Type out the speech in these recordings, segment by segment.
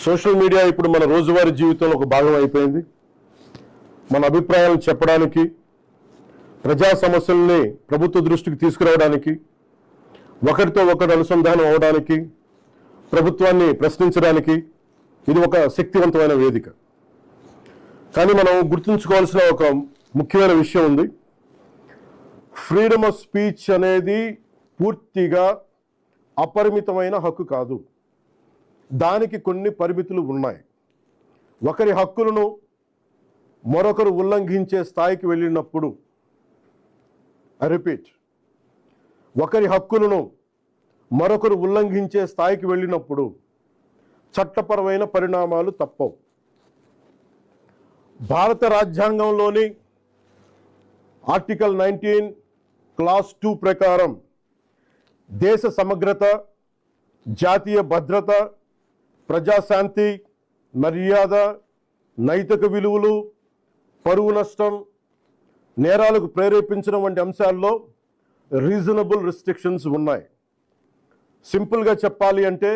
Social media ఇప్పుడు మన రోజువారీ జీవితంలో ఒక భాగం అయిపోయింది. మన అభిప్రాయాలను చెప్పడానికి, ప్రజా సమస్యల్ని ప్రభుత్వ దృష్టికి తీసుకురావడానికి, ఒకరితో ఒకరు అనుసంధానం అవడానికి, ప్రభుత్వాన్ని ప్రశ్నించడానికి ఇది ఒక శక్తివంతమైన వేదిక. కానీ మనం గుర్తుంచుకోవాల్సిన ఒక ముఖ్యమైన విషయం ఉంది. ఫ్రీడమ్ ఆఫ్ స్పీచ్ అనేది పూర్తిగా అపరిమితమైన హక్కు కాదు. దానికి కొన్ని పరిమితులు ఉన్నాయి. ఒకరి హక్కులను మరొకరు ఉల్లంఘించే స్థాయికి వెళ్ళినప్పుడు, రిపీట్, ఒకరి హక్కులను మరొకరు ఉల్లంఘించే స్థాయికి వెళ్ళినప్పుడు చట్టపరమైన పరిణామాలు తప్పవు. భారత రాజ్యాంగంలోని ఆర్టికల్ 19 క్లాస్ 2 ప్రకారం దేశ సమగ్రత, జాతీయ భద్రత, ప్రజాశాంతి, మర్యాద, నైతిక విలువలు, పరువు నష్టం, నేరాలకు ప్రేరేపించడం వంటి అంశాల్లో రీజనబుల్ రిస్ట్రిక్షన్స్ ఉన్నాయి. సింపుల్గా చెప్పాలి అంటే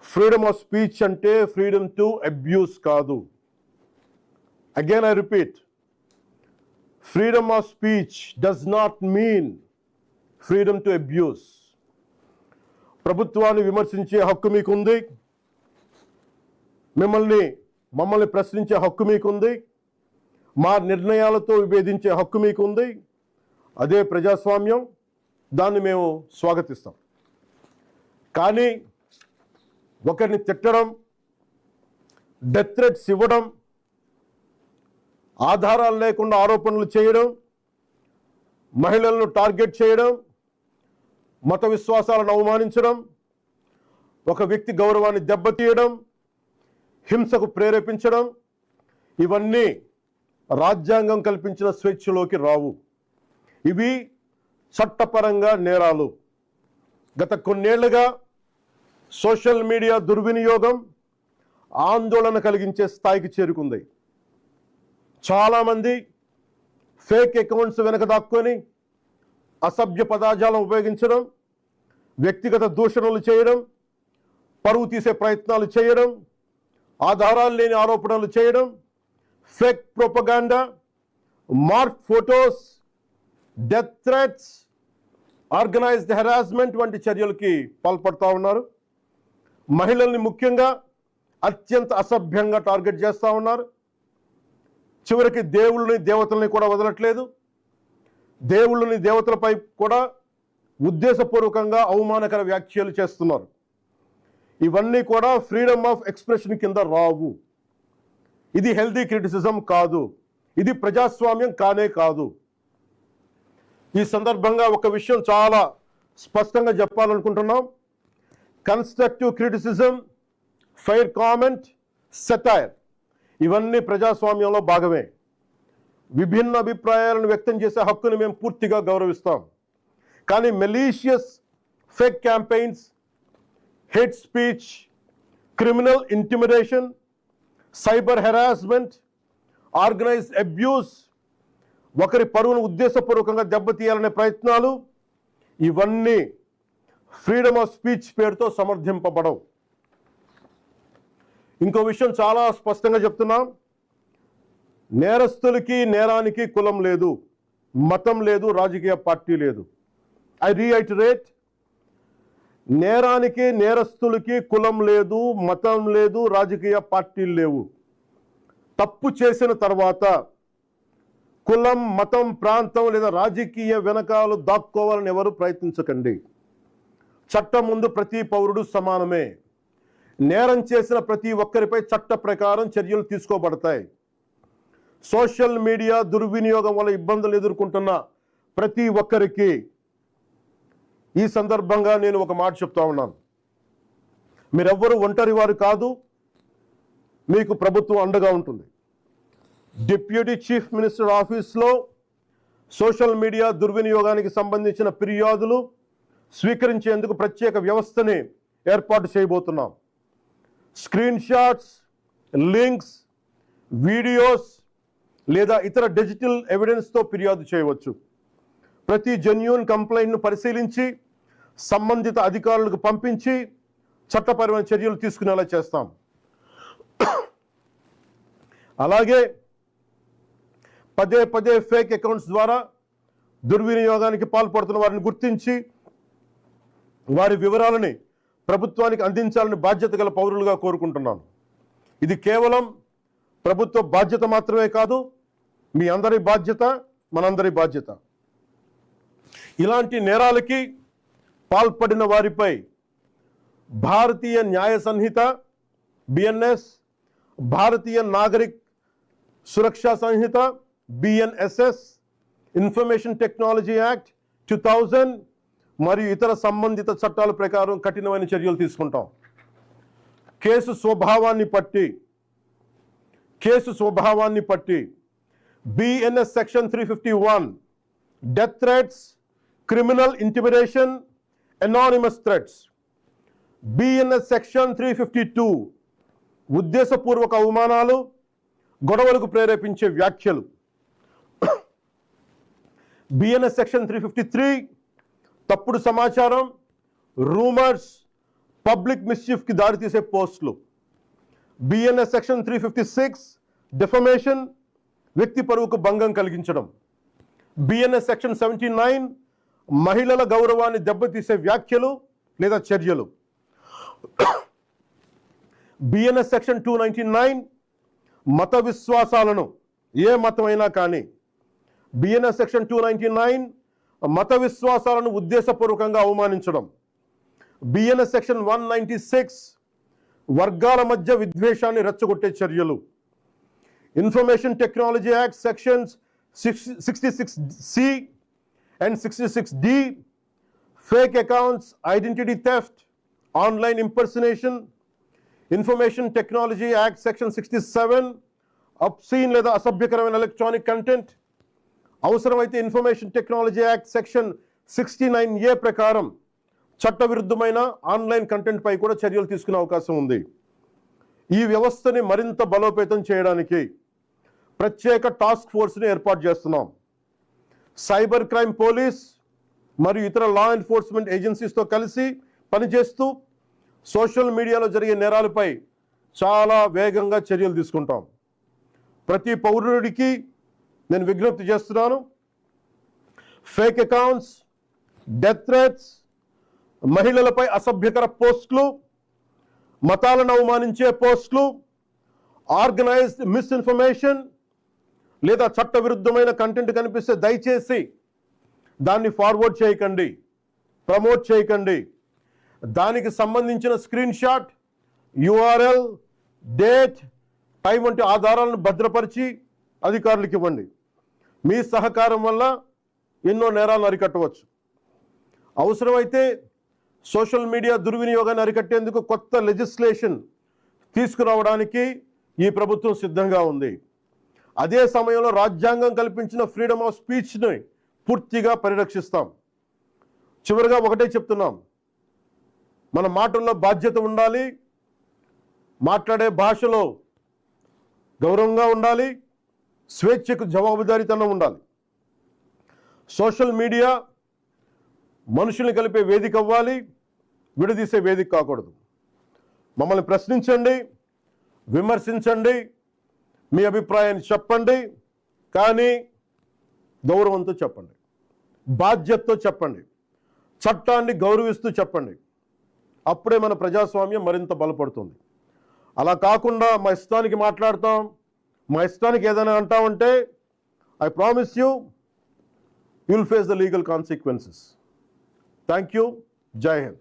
ఫ్రీడమ్ ఆఫ్ స్పీచ్ అంటే ఫ్రీడమ్ టు అబ్యూస్ కాదు. Again I repeat, freedom of speech does not mean freedom to abuse. ప్రభుత్వాన్ని విమర్శించే హక్కు మీకుంది, మమ్మల్ని ప్రశ్నించే హక్కు మీకుంది, మా నిర్ణయాలతో విభేదించే హక్కు మీకుంది. అదే ప్రజాస్వామ్యం, దాన్ని మేము స్వాగతిస్తాం. కానీ ఒకరిని తిట్టడం, డెత్ థ్రెట్స్ ఇవ్వడం, ఆధారాలు లేకుండా ఆరోపణలు చేయడం, మహిళలను టార్గెట్ చేయడం, మత విశ్వాసాలను అవమానించడం, ఒక వ్యక్తి గౌరవాన్ని దెబ్బతీయడం, హింసకు ప్రేరేపించడం, ఇవన్నీ రాజ్యాంగం కల్పించిన స్వేచ్ఛలోకి రావు. ఇవి చట్టపరంగా నేరాలు. గత కొన్నేళ్లుగా సోషల్ మీడియా దుర్వినియోగం ఆందోళన కలిగించే స్థాయికి చేరుకుంది. చాలామంది ఫేక్ అకౌంట్స్ వెనక దాక్కొని అసభ్య పదజాలం ఉపయోగించడం, వ్యక్తిగత దూషణలు చేయడం, పరువు తీసే ప్రయత్నాలు చేయడం, ఆధారాలు లేని ఆరోపణలు చేయడం, fake propaganda, mark photos, death threats, organised harassment వంటి చర్యలకి పాల్పడుతూ ఉన్నారు. మహిళల్ని ముఖ్యంగా అత్యంత అసభ్యంగా టార్గెట్ చేస్తూ ఉన్నారు. చివరికి దేవుళ్ళని, దేవతల్ని కూడా వదలట్లేదు. దేవుళ్ళని, దేవతలపై కూడా ఉద్దేశపూర్వకంగా అవమానకర వ్యాఖ్యలు చేస్తున్నారు. ఇవన్నీ కూడా ఫ్రీడమ్ ఆఫ్ ఎక్స్ప్రెషన్ కింద రావు. ఇది హెల్దీ క్రిటిసిజం కాదు. ఇది ప్రజాస్వామ్యం కానే కాదు. ఈ సందర్భంగా ఒక విషయం చాలా స్పష్టంగా చెప్పాలనుకుంటున్నాం. Constructive criticism, fair comment, satire ఇవన్నీ ప్రజాస్వామ్యంలో భాగమే. విభిన్న అభిప్రాయాలను వ్యక్తం చేసే హక్కును మేము పూర్తిగా గౌరవిస్తాం. కానీ malicious fake campaigns, hate speech, criminal intimidation, cyber harassment, organised abuse, ఒకరి పరువును ఉద్దేశపూర్వకంగా దెబ్బతీయాలనే ప్రయత్నాలు, ఇవన్నీ ఫ్రీడమ్ ఆఫ్ స్పీచ్ పేరుతో సమర్థింపబడవు. ఇంకో విషయం చాలా స్పష్టంగా చెప్తున్నాం. నేరస్తులకి, నేరానికి కులం లేదు, మతం లేదు, రాజకీయ పార్టీ లేదు. ఐ రీఐటరేట్, నేరానికి, నేరస్తులకి కులం లేదు, మతం లేదు, రాజకీయ పార్టీలు లేవు. తప్పు చేసిన తర్వాత కులం, మతం, ప్రాంతం లేదా రాజకీయ వెనకాలు దాక్కోవాలని ఎవరు ప్రయత్నించకండి. చట్టం ముందు ప్రతి పౌరుడు సమానమే. నేరం చేసిన ప్రతి ఒక్కరిపై చట్ట ప్రకారం చర్యలు తీసుకోబడతాయి. సోషల్ మీడియా దుర్వినియోగం వల్ల ఇబ్బందులు ఎదుర్కొంటున్న ప్రతి ఒక్కరికి ఈ సందర్భంగా నేను ఒక మాట చెప్తా ఉన్నాను. మీరెవ్వరూ ఒంటరి వారు కాదు. మీకు ప్రభుత్వం అండగా ఉంటుంది. డిప్యూటీ చీఫ్ మినిస్టర్ ఆఫీస్లో సోషల్ మీడియా దుర్వినియోగానికి సంబంధించిన ఫిర్యాదులు స్వీకరించేందుకు ప్రత్యేక వ్యవస్థని ఏర్పాటు చేయబోతున్నాం. స్క్రీన్ షాట్స్, లింక్స్, వీడియోస్ లేదా ఇతర డిజిటల్ ఎవిడెన్స్తో ఫిర్యాదు చేయవచ్చు. ప్రతి జెన్యూన్ కంప్లైంట్ను పరిశీలించి సంబంధిత అధికారులకు పంపించి చట్టపరమైన చర్యలు తీసుకునేలా చేస్తాం. అలాగే పదే పదే ఫేక్ అకౌంట్స్ ద్వారా దుర్వినియోగానికి పాల్పడుతున్న వారిని గుర్తించి వారి వివరాలని ప్రభుత్వానికి అందించాలని బాధ్యత గల పౌరులుగా కోరుకుంటున్నాను. ఇది కేవలం ప్రభుత్వ బాధ్యత మాత్రమే కాదు, మీ అందరి బాధ్యత, మనందరి బాధ్యత. ఇలాంటి నేరాలకి పాల్పడిన వారిపై భారతీయ న్యాయ సంహిత BNS, భారతీయ నాగరిక్ సురక్షా సంహిత BNSS, ఇన్ఫర్మేషన్ టెక్నాలజీ యాక్ట్ 2000 మరియు ఇతర సంబంధిత చట్టాల ప్రకారం కఠినమైన చర్యలు తీసుకుంటాం. కేసు స్వభావాన్ని బట్టి BNS section 351 death threats, criminal intimidation, anonymous threats. BNS section 352 ఉద్దేశపూర్వక అవమానాలు, గొడవలకు ప్రేరేపించే వ్యాఖ్యలు. BNS సెక్షన్ 353 తప్పుడు సమాచారం, రూమర్స్, పబ్లిక్ మిస్చీఫ్కి దారితీసే పోస్టులు. BNS సెక్షన్ 356 డిఫమేషన్, వ్యక్తి పరువుకు భంగం కలిగించడం. BNS సెక్షన్ 79 మహిళల గౌరవాన్ని దెబ్బతీసే వ్యాఖ్యలు లేదా చర్యలు. BNS సెక్షన్ 299 మత విశ్వాసాలను, ఏ మతమైనా కానీ, BNS సెక్షన్ 299 మత విశ్వాసాలను ఉద్దేశపూర్వకంగా అవమానించడం. BNS సెక్షన్ 196 వర్గాల మధ్య విద్వేషాన్ని రెచ్చగొట్టే చర్యలు. Information technology act sections 66C and 66D fake accounts, identity theft, online impersonation. Information technology act section 67 obscene లేదా అసభ్యకరమైన ఎలక్ట్రానిక్ కంటెంట్. అవసరమైతే information technology act section 69A ప్రకారం చట్టవిరుద్ధమైన ఆన్లైన్ కంటెంట్ పై కూడా చర్యలు తీసుకునే అవకాశం ఉంది. ఈ వ్యవస్థని మరింత బలోపేతం చేయడానికి ప్రత్యేక టాస్క్ ఫోర్స్ని ఏర్పాటు చేస్తున్నాం. సైబర్ క్రైమ్ పోలీస్ మరియు ఇతర లా ఎన్ఫోర్స్మెంట్ ఏజెన్సీస్తో కలిసి పనిచేస్తూ సోషల్ మీడియాలో జరిగే నేరాలపై చాలా వేగంగా చర్యలు తీసుకుంటాం. ప్రతి పౌరుడికి నేను విజ్ఞప్తి చేస్తున్నాను, ఫేక్ అకౌంట్స్, డెత్ థ్రెట్స్, మహిళలపై అసభ్యకర పోస్టులు, మతాలను అవమానించే పోస్టులు, ఆర్గనైజ్డ్ మిస్ఇన్ఫర్మేషన్ లేదా చట్టవిరుద్ధమైన కంటెంట్ కనిపిస్తే దయచేసి దాన్ని ఫార్వర్డ్ చేయకండి, ప్రమోట్ చేయకండి. దానికి సంబంధించిన screen shot, URL, date, time వంటి ఆధారాలను భద్రపరిచి అధికారులకు ఇవ్వండి. మీ సహకారం వల్ల ఎన్నో నేరాలను అరికట్టవచ్చు. అవసరమైతే సోషల్ మీడియా దుర్వినియోగాన్ని అరికట్టేందుకు కొత్త లెజిస్లేషన్ తీసుకురావడానికి ఈ ప్రభుత్వం సిద్ధంగా ఉంది. అదే సమయంలో రాజ్యాంగం కల్పించిన ఫ్రీడమ్ ఆఫ్ స్పీచ్ని పూర్తిగా పరిరక్షిస్తాం. చివరిగా ఒకటే చెప్తున్నాం, మన మాటల్లో బాధ్యత ఉండాలి, మాట్లాడే భాషలో గౌరవంగా ఉండాలి, స్వేచ్ఛకు జవాబుదారీతనం ఉండాలి. సోషల్ మీడియా మనుషుల్ని కలిపే వేదిక అవ్వాలి, విడదీసే వేదిక కాకూడదు. మమ్మల్ని ప్రశ్నించండి, విమర్శించండి, మీ అభిప్రాయాన్ని చెప్పండి, కానీ గౌరవంతో చెప్పండి, బాధ్యతతో చెప్పండి, చట్టాన్ని గౌరవిస్తూ చెప్పండి. అప్పుడే మన ప్రజాస్వామ్యం మరింత బలపడుతుంది. అలా కాకుండా మా ఇష్టానికి మాట్లాడతాం, మా ఇష్టానికి ఏదైనా అంటామంటే I promise you will face the legal consequences. Thank you. Jai Hind.